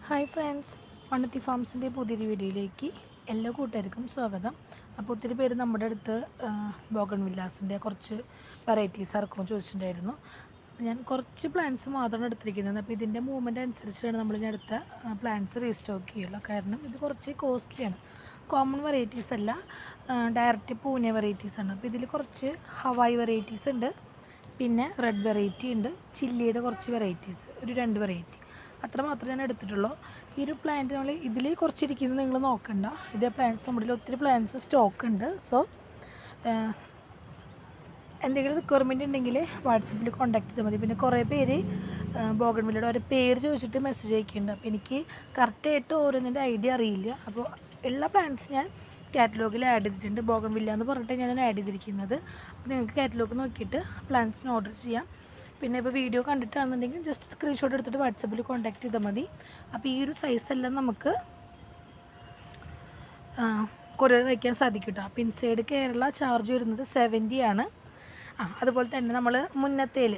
Hi friends, Mannuthy ഫാംസിൻ്റെ പുതിയൊരു വീഡിയോയിലേക്ക് എല്ലാ കൂട്ടുകാർക്കും സ്വാഗതം. അപ്പോൾ ഒത്തിരി പേര് നമ്മുടെ അടുത്ത് ബോഗൺവില്ലാസിൻ്റെ കുറച്ച് വെറൈറ്റീസ് ഇറക്കുമെന്ന് ചോദിച്ചിട്ടുണ്ടായിരുന്നു. അപ്പോൾ ഞാൻ കുറച്ച് പ്ലാന്റ്സ് മാത്രമാണ് എടുത്തിരിക്കുന്നത്. അപ്പോൾ ഇതിൻ്റെ മൂവ്മെൻറ്റ് അനുസരിച്ചാണ് നമ്മളിനി അടുത്ത പ്ലാന്റ്സ് റീസ്റ്റോക്ക് ചെയ്യുള്ളൂ. കാരണം ഇത് കുറച്ച് കോസ്റ്റ്ലിയാണ്. കോമൺ വെറൈറ്റീസ് അല്ല, ഡയറക്റ്റ് പൂനെ വെറൈറ്റീസാണ്. അപ്പോൾ ഇതിൽ കുറച്ച് ഹവായി വെറൈറ്റീസ് ഉണ്ട്, പിന്നെ റെഡ് വെറൈറ്റി ഉണ്ട്, ചില്ലിയുടെ കുറച്ച് വെറൈറ്റീസ്, ഒരു 2 വെറൈറ്റി അത്ര മാത്രമേ ഞാൻ എടുത്തിട്ടുള്ളൂ. ഈ ഒരു പ്ലാന്റ് നമ്മൾ ഇതിൽ കുറച്ചിരിക്കുന്നത് നിങ്ങൾ നോക്കണ്ട. ഇതേ പ്ലാന്റ്സ് നമ്മുടെ ഒത്തിരി പ്ലാന്റ്സ് സ്റ്റോക്ക് ഉണ്ട്. സോ എന്തെങ്കിലും റിക്വയർമെൻറ്റ് ഉണ്ടെങ്കിൽ വാട്സപ്പിൽ കോൺടാക്ട് ചെയ്താൽ മതി. പിന്നെ കുറേ പേര് ബോഗൺവില്ലയുടെ ഒരു പേര് ചോദിച്ചിട്ട് മെസ്സേജ് അയക്കുന്നുണ്ട്. അപ്പോൾ എനിക്ക് കറക്റ്റായിട്ട് ഓരോന്നിൻ്റെ ഐഡിയ അറിയില്ല. അപ്പോൾ ഉള്ള പ്ലാന്റ്സ് ഞാൻ കാറ്റലോഗിൽ ആഡ് ചെയ്തിട്ടുണ്ട്. ബോഗൺവില്ല എന്ന് പറഞ്ഞിട്ട് ഞാൻ ആഡ് ചെയ്തിരിക്കുന്നത്. അപ്പോൾ നിങ്ങൾക്ക് കാറ്റലോഗ് നോക്കിയിട്ട് പ്ലാന്റ്സിന് ഓർഡർ ചെയ്യാം. പിന്നെ ഇപ്പോൾ വീഡിയോ കണ്ടിട്ടാണെന്നുണ്ടെങ്കിൽ ജസ്റ്റ് സ്ക്രീൻഷോട്ട് എടുത്തിട്ട് വാട്സപ്പിൽ കോൺടാക്ട് ചെയ്താൽ മതി. അപ്പോൾ ഈ ഒരു സൈസെല്ലാം നമുക്ക് കൊറിയർ വയ്ക്കാൻ സാധിക്കും കേട്ടോ. അപ്പോൾ ഇൻസൈഡ് കേരള ചാർജ് വരുന്നത് 70 ആണ്. അതുപോലെ തന്നെ നമ്മൾ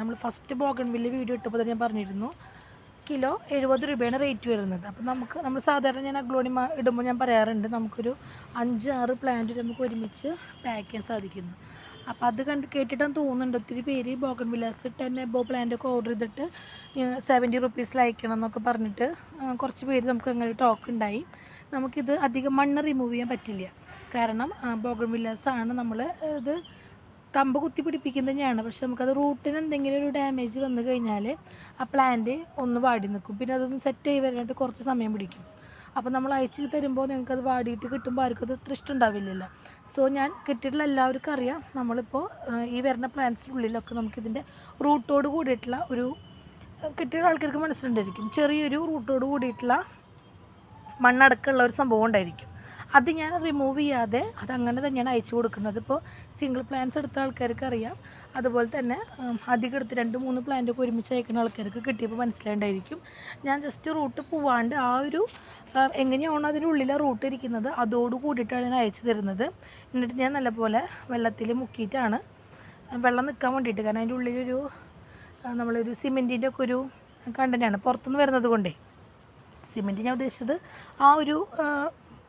നമ്മൾ ഫസ്റ്റ് ബോഗൺവില്ല വീഡിയോ ഇട്ടപ്പോൾ തന്നെ ഞാൻ പറഞ്ഞിരുന്നു, കിലോ 70 രൂപയാണ് റേറ്റ് വരുന്നത്. അപ്പോൾ നമ്മൾ സാധാരണ ഞാൻ അഗ്ലോണിമ ഇടുമ്പോൾ ഞാൻ പറയാറുണ്ട്, നമുക്കൊരു 5-6 പ്ലാന്റ് നമുക്ക് ഒരുമിച്ച് പാക്ക് ചെയ്യാൻ സാധിക്കുന്നു. അപ്പോൾ അത് കേട്ടിട്ടാണ് തോന്നുന്നുണ്ട് ഒത്തിരി പേര് ബോഗൺവില്ലാസ് 10 എബോ പ്ലാന്റൊക്കെ ഓർഡർ ചെയ്തിട്ട് 70 റുപ്പീസിൽ അയക്കണം എന്നൊക്കെ പറഞ്ഞിട്ട് കുറച്ച് പേര് നമുക്ക് അങ്ങനെ ടോക്ക് ഉണ്ടായി. നമുക്കിത് അധികം മണ്ണ് റിമൂവ് ചെയ്യാൻ പറ്റില്ല. കാരണം ബോഗൺവില്ലാസാണ് നമ്മൾ ഇത് കമ്പ് കുത്തി പിടിപ്പിക്കുന്നത് തന്നെയാണ്. പക്ഷെ നമുക്കത് റൂട്ടിന് എന്തെങ്കിലും ഒരു ഡാമേജ് വന്നു കഴിഞ്ഞാൽ ആ പ്ലാന്റ് ഒന്ന് വാടി നിൽക്കും. പിന്നെ അതൊന്ന് സെറ്റ് ആയി വരാനായിട്ട് കുറച്ച് സമയം പിടിക്കും. അപ്പോൾ നമ്മൾ അയച്ച് തരുമ്പോൾ നിങ്ങൾക്കത് വാടിയിട്ട് കിട്ടുമ്പോൾ ആർക്കും അത് ഇത്ര ഇഷ്ടമുണ്ടാവില്ലല്ലോ. സോ ഞാൻ കിട്ടിയിട്ടുള്ള എല്ലാവർക്കും അറിയാം, നമ്മളിപ്പോൾ ഈ വരുന്ന പ്ലാന്റ്സിനുള്ളിലൊക്കെ നമുക്കിതിൻ്റെ റൂട്ടോട് കൂടിയിട്ടുള്ള ഒരു കിട്ടിയ ആൾക്കാർക്ക് മനസ്സിലുണ്ടായിരിക്കും, ചെറിയൊരു റൂട്ടോട് കൂടിയിട്ടുള്ള മണ്ണടക്കമുള്ള ഒരു സംഭവം ഉണ്ടായിരിക്കും. അത് ഞാൻ റിമൂവ് ചെയ്യാതെ അതങ്ങനെ തന്നെയാണ് അയച്ചു കൊടുക്കുന്നത്. ഇപ്പോൾ സിംഗിൾ പ്ലാന്റ്സ് എടുത്ത ആൾക്കാർക്ക് അറിയാം. അതുപോലെ തന്നെ അധികം എടുത്ത് 2-3 പ്ലാന്റൊക്കെ ഒരുമിച്ച് അയക്കുന്ന ആൾക്കാർക്ക് കിട്ടിയപ്പോൾ മനസ്സിലായിട്ടുണ്ടായിരിക്കും. ഞാൻ ജസ്റ്റ് റൂട്ട് പോവാണ്ട് ആ ഒരു എങ്ങനെയാണോ അതിനുള്ളിലെ റൂട്ട് ഇരിക്കുന്നത് അതോട് കൂടിയിട്ടാണ് ഞാൻ അയച്ചു തരുന്നത്. എന്നിട്ട് ഞാൻ നല്ലപോലെ വെള്ളത്തിൽ മുക്കിയിട്ടാണ്, വെള്ളം നിൽക്കാൻ വേണ്ടിയിട്ട്. കാരണം അതിൻ്റെ ഉള്ളിലൊരു നമ്മളൊരു സിമെൻറ്റിൻ്റെ ഒക്കെ ഒരു കണ്ടൻ്റാണ് പുറത്തുനിന്ന് വരുന്നത് കൊണ്ടേ. സിമെൻറ്റ് ഞാൻ ഉദ്ദേശിച്ചത് ആ ഒരു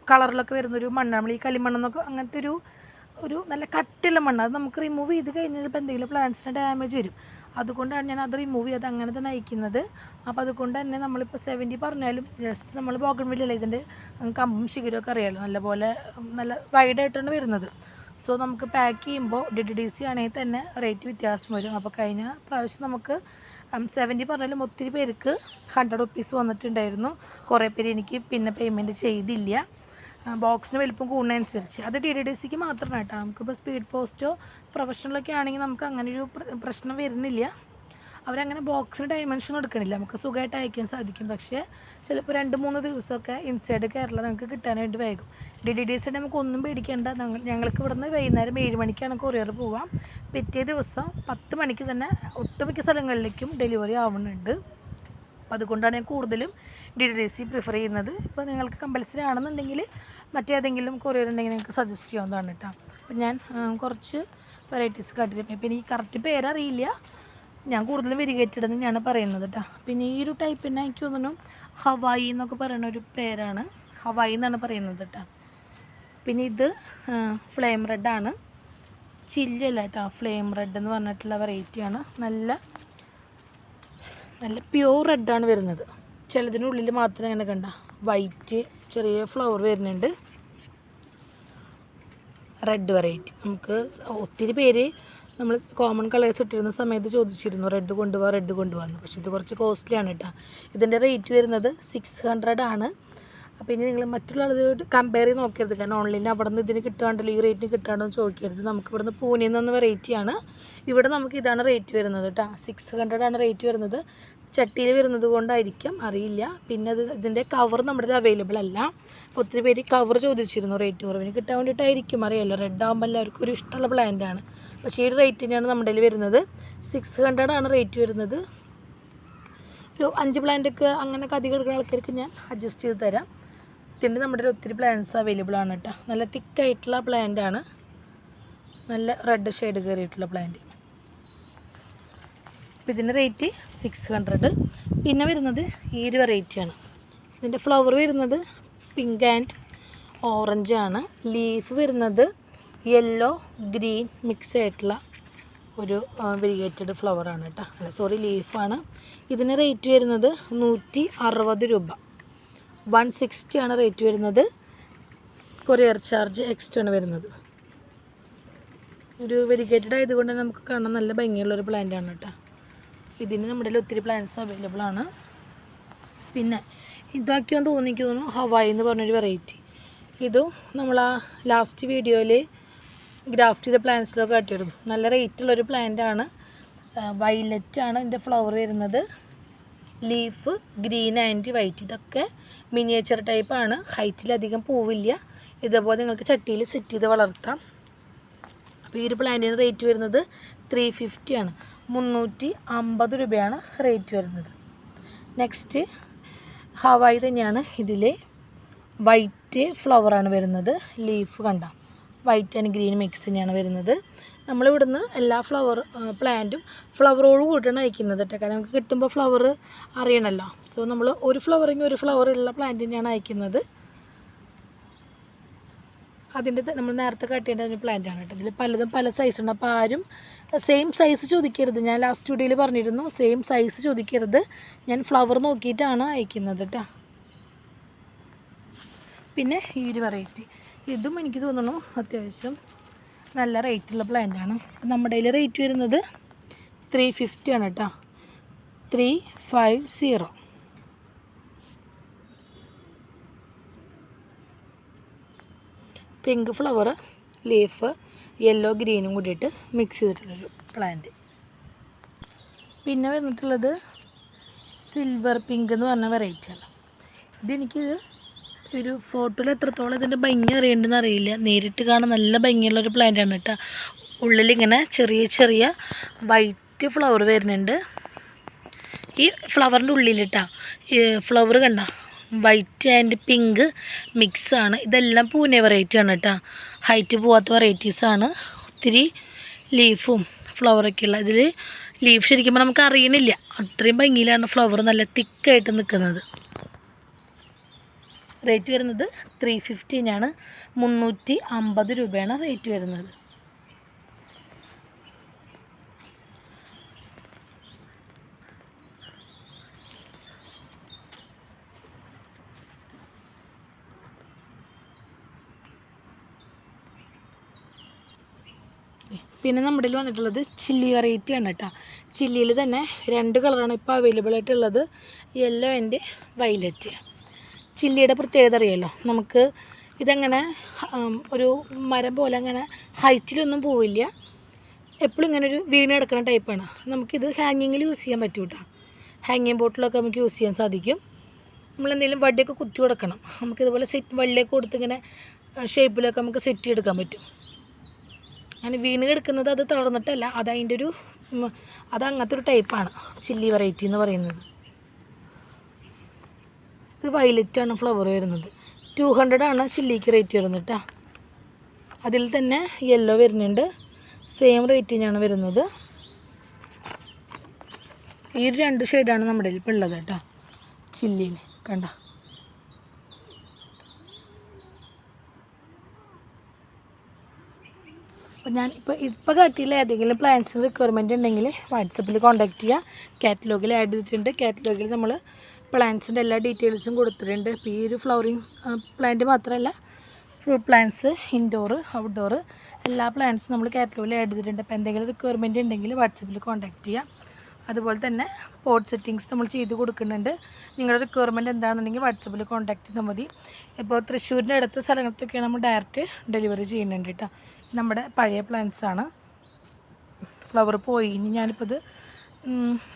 കളറിലൊക്കെ വരുന്നൊരു മണ്ണ്, നമ്മൾ ഈ കളിമണ്ണെന്നൊക്കെ അങ്ങനത്തെ ഒരു നല്ല കട്ടിയുള്ള മണ്ണ്. അത് നമുക്ക് റിമൂവ് ചെയ്ത് കഴിഞ്ഞാൽ ഇപ്പോൾ എന്തെങ്കിലും പ്ലാന്റ്സിന് ഡാമേജ് വരും. അതുകൊണ്ടാണ് ഞാൻ അത് റിമൂവ് ചെയ്ത് അങ്ങനെ തന്നെ അയക്കുന്നത്. അപ്പോൾ അതുകൊണ്ട് തന്നെ നമ്മളിപ്പോൾ 70 പറഞ്ഞാലും ജസ്റ്റ് നമ്മൾ ബോഗൺവില്ല ഇതിൻ്റെ കമ്പും ശിഖരമൊക്കെ അറിയാമല്ലോ, നല്ല വൈഡായിട്ടാണ് വരുന്നത്. സോ നമുക്ക് പാക്ക് ചെയ്യുമ്പോൾ DDDC ആണെങ്കിൽ തന്നെ റേറ്റ് വ്യത്യാസം വരും. അപ്പോൾ കഴിഞ്ഞ പ്രാവശ്യം നമുക്ക് 70 പറഞ്ഞാലും ഒത്തിരി പേർക്ക് 100 റുപ്പീസ് വന്നിട്ടുണ്ടായിരുന്നു. കുറേ പേര് എനിക്ക് പിന്നെ പേയ്മെൻറ്റ് ചെയ്തില്ല, ബോക്സിന് വലിപ്പം കൂടുന്നതനുസരിച്ച്. അത് DDDCക്ക് മാത്രമാണ് കേട്ടോ. നമുക്കിപ്പോൾ സ്പീഡ് പോസ്റ്റോ പ്രൊഫഷണലൊക്കെ ആണെങ്കിൽ നമുക്ക് അങ്ങനെയൊരു പ്രശ്നം വരുന്നില്ല. അവരങ്ങനെ ബോക്സിന് ഡയമെൻഷൻ എടുക്കണില്ല, നമുക്ക് സുഖമായിട്ട് അയക്കാൻ സാധിക്കും. പക്ഷേ ചിലപ്പോൾ 2-3 ദിവസമൊക്കെ ഇൻസൈഡ് കേരള നിങ്ങൾക്ക് കിട്ടാനായിട്ട് വൈകും. DDDCയുടെ നമുക്ക് ഒന്നും പേടിക്കേണ്ട. ഞങ്ങൾക്ക് ഇവിടുന്ന് വൈകുന്നേരം 7 മണിക്കാണ് കൊറിയർ പോവാം. പിറ്റേ ദിവസം 10 മണിക്ക് തന്നെ ഒട്ടുമിക്ക സ്ഥലങ്ങളിലേക്കും ഡെലിവറി ആവുന്നുണ്ട്. അപ്പോൾ അതുകൊണ്ടാണ് ഞാൻ കൂടുതലും DDDC പ്രിഫർ ചെയ്യുന്നത്. ഇപ്പോൾ നിങ്ങൾക്ക് കമ്പൽസറി ആണെന്നുണ്ടെങ്കിൽ മറ്റേതെങ്കിലും കൊറിയർ ഉണ്ടെങ്കിൽ നിങ്ങൾക്ക് സജസ്റ്റ് ചെയ്യാവുന്നതാണ് കേട്ടോ. അപ്പോൾ ഞാൻ കുറച്ച് വെറൈറ്റീസ് കാട്ടിയിരുന്നു. പിന്നെ ഈ കറക്റ്റ് പേരറിയില്ല, ഞാൻ കൂടുതലും വെരിഗേറ്റഡ് തന്നെയാണ് പറയുന്നത് കേട്ടോ. പിന്നെ ഈ ഒരു ടൈപ്പിനെ എനിക്ക് തോന്നുന്നു ഹവായി എന്നൊക്കെ പറയുന്ന ഒരു പേരാണ്, ഹവായി എന്നാണ് പറയുന്നത് കേട്ടോ. പിന്നെ ഇത് ഫ്ലെയിം റെഡാണ്, ചില്ലല്ല കേട്ടോ, ഫ്ലെയിം റെഡ് എന്ന് പറഞ്ഞിട്ടുള്ള വെറൈറ്റിയാണ്. നല്ല പ്യൂർ റെഡാണ് വരുന്നത്. ചിലതിനുള്ളിൽ മാത്രം അങ്ങനെ കണ്ട വൈറ്റ് ചെറിയ ഫ്ലവർ വരുന്നുണ്ട്. റെഡ് വെറൈറ്റി നമുക്ക് ഒത്തിരി പേര് നമ്മൾ കോമൺ കളേഴ്സ് ഇട്ടിരുന്ന സമയത്ത് ചോദിച്ചിരുന്നു റെഡ് കൊണ്ടുപോകാമെന്ന്. പക്ഷേ ഇത് കുറച്ച് കോസ്റ്റ്ലിയാണ് കേട്ടോ. ഇതിൻ്റെ റേറ്റ് വരുന്നത് 600 ആണ്. അപ്പോൾ ഇനി നിങ്ങൾ മറ്റുള്ള ആളുകളോട് കമ്പയർ ചെയ്ത് നോക്കരുത്. കാരണം ഓൺലൈനിൽ അവിടെ നിന്ന് ഇതിന് കിട്ടാണ്ടല്ലോ, ഈ റേറ്റിന് കിട്ടാണ്ടോ എന്ന് ചോദിക്കരുത്. നമുക്ക് ഇവിടുന്ന് പൂനെയിൽ നിന്ന് വെറൈറ്റിയാണ്. ഇവിടെ നമുക്ക് ഇതാണ് റേറ്റ് വരുന്നത് കേട്ടോ. 600 ആണ് റേറ്റ് വരുന്നത്. ചട്ടിയിൽ വരുന്നത് കൊണ്ടായിരിക്കും, അറിയില്ല. പിന്നെ ഇതിൻ്റെ കവർ നമ്മുടെ അവൈലബിൾ അല്ല. അപ്പോൾ ഒത്തിരി പേര് കവർ ചോദിച്ചിരുന്നു റേറ്റ് കുറവിന് കിട്ടാൻ വേണ്ടിയിട്ടായിരിക്കും, അറിയാമല്ലോ. റെഡ് ആകുമ്പോൾ എല്ലാവർക്കും ഒരു ഇഷ്ടമുള്ള പ്ലാന്റാണ്. പക്ഷേ ഈ റേറ്റ് തന്നെയാണ് നമ്മുടെ കയ്യിൽ വരുന്നത്. 600 ആണ് റേറ്റ് വരുന്നത്. ഒരു 5 പ്ലാന്റൊക്കെ അങ്ങനെയൊക്കെ അധികം എടുക്കുന്ന ആൾക്കാർക്ക് ഞാൻ അഡ്ജസ്റ്റ് ചെയ്ത് തരാം. ഇതിൻ്റെ നമ്മുടെ ഒത്തിരി പ്ലാന്റ്സ് അവൈലബിൾ ആണ് കേട്ടോ. നല്ല തിക്കായിട്ടുള്ള പ്ലാന്റാണ്, നല്ല റെഡ് ഷെയ്ഡ് കയറിയിട്ടുള്ള പ്ലാന്റ്. അപ്പോൾ ഇതിൻ്റെ റേറ്റ് 600. പിന്നെ വരുന്നത് ഈ ഒരു വെറൈറ്റിയാണ്, ഇതിൻ്റെ ഫ്ലവർ വരുന്നത് പിങ്ക് ആൻഡ് ഓറഞ്ച് ആണ്. ലീഫ് വരുന്നത് യെല്ലോ ഗ്രീൻ മിക്സ് ആയിട്ടുള്ള ഒരു വെരിഗേറ്റഡ് ഫ്ലവറാണ് കേട്ടോ. അല്ല സോറി, ലീഫാണ്. ഇതിന് റേറ്റ് വരുന്നത് 160 രൂപ. 160 ആണ് റേറ്റ് വരുന്നത്. കൊറിയർ ചാർജ് എക്സ്ട്രാ ആണ് വരുന്നത്. ഒരു വെരിഗേറ്റഡ് ആയതുകൊണ്ട് നമുക്ക് കാണാൻ നല്ല ഭംഗിയുള്ളൊരു പ്ലാന്റാണ് കേട്ടോ. ഇതിന് നമ്മുടെ ഒത്തിരി പ്ലാന്റ്സ് അവൈലബിൾ ആണ്. പിന്നെ ഇതാക്കിയാന്ന് തോന്നുന്നു ഹവായി എന്ന് പറഞ്ഞൊരു വെറൈറ്റി. ഇതും നമ്മൾ ആ ലാസ്റ്റ് വീഡിയോയിൽ ഗ്രാഫ്റ്റ് ചെയ്ത പ്ലാന്റ്സിലൊക്കെ കാട്ടിയിരുന്നു. നല്ല റേറ്റുള്ളൊരു പ്ലാന്റാണ്. വയലറ്റാണ് ഇതിൻ്റെ ഫ്ലവർ വരുന്നത്. Leaf green and white. ഇതൊക്കെ മിനിയേച്ചർ ടൈപ്പാണ്. ഹൈറ്റിലധികം പൂവില്ല. ഇതേപോലെ നിങ്ങൾക്ക് ചട്ടിയിൽ സെറ്റ് ചെയ്ത് വളർത്താം. അപ്പോൾ ഈ ഒരു പ്ലാന്റിന് റേറ്റ് വരുന്നത് 350 ആണ്. 350 രൂപയാണ് റേറ്റ് വരുന്നത്. നെക്സ്റ്റ് ഹവായി തന്നെയാണ്. ഇതിൽ വൈറ്റ് ഫ്ലവറാണ് വരുന്നത്. ലീഫ് കണ്ട വൈറ്റ് ആൻഡ് ഗ്രീൻ മിക്സ് തന്നെയാണ് വരുന്നത്. നമ്മളിവിടുന്ന് എല്ലാ പ്ലാന്റും ഫ്ലവറോട് കൂടിയാണ് അയക്കുന്നത് കേട്ടോ. കാരണം നമുക്ക് കിട്ടുമ്പോൾ ഫ്ലവർ അറിയണമല്ലോ. സോ നമ്മൾ ഒരു ഫ്ലവറിങ് ഒരു ഫ്ലവറുള്ള പ്ലാന്റ് തന്നെയാണ് അയക്കുന്നത്. അതിൻ്റെ നമ്മൾ നേരത്തെ കട്ട് ചെയ്യേണ്ട ഒരു പ്ലാന്റാണ് കേട്ടോ. ഇതിൽ പലതും പല സൈസുണ്ട്. അപ്പോൾ ആരും സെയിം സൈസ് ചോദിക്കരുത്. ഞാൻ ലാസ്റ്റ് വീഡിയോയിൽ പറഞ്ഞിരുന്നു, സെയിം സൈസ് ചോദിക്കരുത്. ഞാൻ ഫ്ലവർ നോക്കിയിട്ടാണ് അയക്കുന്നത് കേട്ടോ. പിന്നെ ഈ ഒരു വെറൈറ്റി, ഇതും എനിക്ക് തോന്നുന്നു അത്യാവശ്യം നല്ല റേറ്റുള്ള പ്ലാന്റാണ്. നമ്മുടെ കയ്യിൽ റേറ്റ് വരുന്നത് 350 ആണ് കേട്ടോ. 350. പിങ്ക് ഫ്ലവർ, ലീഫ് യെല്ലോ ഗ്രീനും കൂടിയിട്ട് മിക്സ് ചെയ്തിട്ടുള്ളൊരു പ്ലാന്റ്. പിന്നെ വന്നിട്ടുള്ളത് സിൽവർ പിങ്ക് എന്ന് പറഞ്ഞ വെറൈറ്റിയാണ്. ഇതെനിക്ക് ഒരു ഫോട്ടോയിൽ എത്രത്തോളം ഇതിൻ്റെ ഭംഗി അറിയേണ്ടതെന്ന് അറിയില്ല. നേരിട്ട് കാണാൻ നല്ല ഭംഗിയുള്ളൊരു പ്ലാന്റാണ് കേട്ടോ. ഉള്ളിലിങ്ങനെ ചെറിയ ചെറിയ വൈറ്റ് ഫ്ലവർ വരുന്നുണ്ട്. ഈ ഫ്ലവറിൻ്റെ ഉള്ളിലിട്ടാ ഫ്ലവർ കണ്ട വൈറ്റ് ആൻഡ് പിങ്ക് മിക്സാണ്. ഇതെല്ലാം പൂനെ വെറൈറ്റിയാണ് കേട്ടോ. ഹൈറ്റ് പോവാത്ത വെറൈറ്റീസാണ്. ഒത്തിരി ലീഫും ഫ്ലവറൊക്കെ ഉള്ള. ഇതിൽ ലീഫ് ശരിക്കും നമുക്ക് അറിയണില്ല, അത്രയും ഭംഗിയിലാണ് ഫ്ലവർ നല്ല തിക്കായിട്ട് നിൽക്കുന്നത്. റേറ്റ് വരുന്നത് 350 350 രൂപയാണ് റേറ്റ് വരുന്നത്. പിന്നെ നമ്മുടെ കയ്യിൽ വന്നിട്ടുള്ളത് ചില്ലി വെറൈറ്റി ആണ് കേട്ടോ. ചില്ലിയിൽ തന്നെ 2 കളറാണ് ഇപ്പോൾ അവൈലബിൾ ആയിട്ടുള്ളത്, യെല്ലോ ആൻഡ് വയലറ്റ്. ചില്ലിയുടെ പ്രത്യേകത അറിയാമല്ലോ. നമുക്ക് ഇതങ്ങനെ ഒരു മരം പോലെ അങ്ങനെ ഹൈറ്റിലൊന്നും പോവില്ല. എപ്പോഴും ഇങ്ങനെ ഒരു വീണ് കിടക്കുന്ന ടൈപ്പാണ്. നമുക്കിത് ഹാങ്ങിങ്ങിൽ യൂസ് ചെയ്യാൻ പറ്റും കേട്ടോ. ഹാങ്ങിങ് ബോട്ടിലൊക്കെ നമുക്ക് യൂസ് ചെയ്യാൻ സാധിക്കും. നമ്മളെന്തെങ്കിലും വടിയൊക്കെ കുത്തി കൊടുക്കണം. നമുക്കിതുപോലെ വള്ളിയൊക്കെ കൊടുത്ത് ഇങ്ങനെ ഷേപ്പിലൊക്കെ നമുക്ക് സെറ്റ് ചെയ്തെടുക്കാൻ പറ്റും. അങ്ങനെ വീണ് കിടക്കുന്നത് അത് തളർന്നിട്ടല്ല, അത് അങ്ങനത്തെ ഒരു ടൈപ്പാണ് ചില്ലി വെറൈറ്റി എന്ന് പറയുന്നത്. ഇത് വയലറ്റാണ് ഫ്ലവർ വരുന്നത്. 200 ആണ് ചില്ലിക്ക് റേറ്റ് വരുന്നത് കേട്ടോ. അതിൽ തന്നെ യെല്ലോ വരുന്നുണ്ട്, സെയിം റേറ്റ് തന്നെയാണ് വരുന്നത്. ഈ 2 ഷെയ്ഡാണ് നമ്മുടെ ഇപ്പോൾ ഉള്ളത് കേട്ടോ ചില്ലിയിൽ കണ്ട. അപ്പോൾ ഞാൻ ഇപ്പോൾ കാട്ടിയില്ല. ഏതെങ്കിലും പ്ലാൻസിന് റിക്വയർമെൻറ്റ് ഉണ്ടെങ്കിൽ വാട്സപ്പിൽ കോൺടാക്റ്റ് ചെയ്യുക. കാറ്റലോഗിൽ ആഡ് ചെയ്തിട്ടുണ്ട്. കാറ്റലോഗിൽ നമ്മൾ പ്ലാന്റ്സിൻ്റെ എല്ലാ ഡീറ്റെയിൽസും കൊടുത്തിട്ടുണ്ട്. ഇപ്പോൾ ഈ ഒരു ഫ്ലവറിങ് പ്ലാന്റ് മാത്രമല്ല, ഫ്രൂട്ട് പ്ലാന്റ്സ്, ഇൻഡോർ ഔട്ട്ഡോർ എല്ലാ പ്ലാന്റ്സും നമ്മൾ കാറ്റലോഗിൽ ആഡ് ചെയ്തിട്ടുണ്ട്. അപ്പോൾ എന്തെങ്കിലും റിക്വയർമെൻറ്റ് ഉണ്ടെങ്കിൽ വാട്സപ്പിൽ കോൺടാക്റ്റ് ചെയ്യുക. അതുപോലെ തന്നെ പോട്ട് സെറ്റിങ്സ് നമ്മൾ ചെയ്ത് കൊടുക്കുന്നുണ്ട്. നിങ്ങളുടെ റിക്വയർമെൻറ്റ് എന്താണെന്നുണ്ടെങ്കിൽ വാട്സപ്പിൽ കോൺടാക്റ്റ് ചെയ്താൽ മതി. ഇപ്പോൾ തൃശ്ശൂരിൻ്റെ അടുത്ത സ്ഥലത്തൊക്കെയാണ് നമ്മൾ ഡയറക്റ്റ് ഡെലിവറി ചെയ്യുന്നുണ്ട് കേട്ടോ. നമ്മുടെ പഴയ പ്ലാന്റ്സാണ്. ഫ്ലവർ പോയി. ഇനി ഞാനിപ്പോൾ ഇത്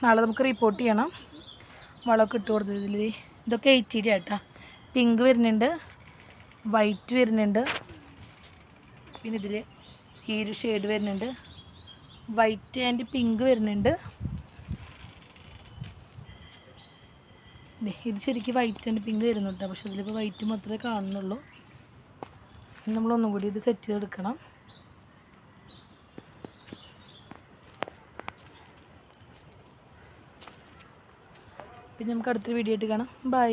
നാളെ നമുക്ക് റിപ്പോർട്ട് ചെയ്യണം. വളമൊക്കെ ഇട്ട് കൊടുത്തത്. ഇതൊക്കെ 80 കേട്ടോ. പിങ്ക് വരുന്നുണ്ട്, വൈറ്റ് വരുന്നുണ്ട്, പിന്നെ ഇതിൽ ഈ ഒരു ഷെയ്ഡ് വരുന്നുണ്ട്, വൈറ്റ് ആൻഡ് പിങ്ക് വരുന്നുണ്ട്. ഇത് ശരിക്കും വൈറ്റ് ആൻഡ് പിങ്ക് വരുന്നുണ്ട്, പക്ഷെ ഇതിലിപ്പോൾ വൈറ്റ് മാത്രമേ കാണുന്നുള്ളൂ. നമ്മളൊന്നും കൂടി ഇത് സെറ്റ് ചെയ്തെടുക്കണം. പിന്നെ നമുക്ക് അടുത്തൊരു വീഡിയോ ആയിട്ട് കാണാം. ബൈ.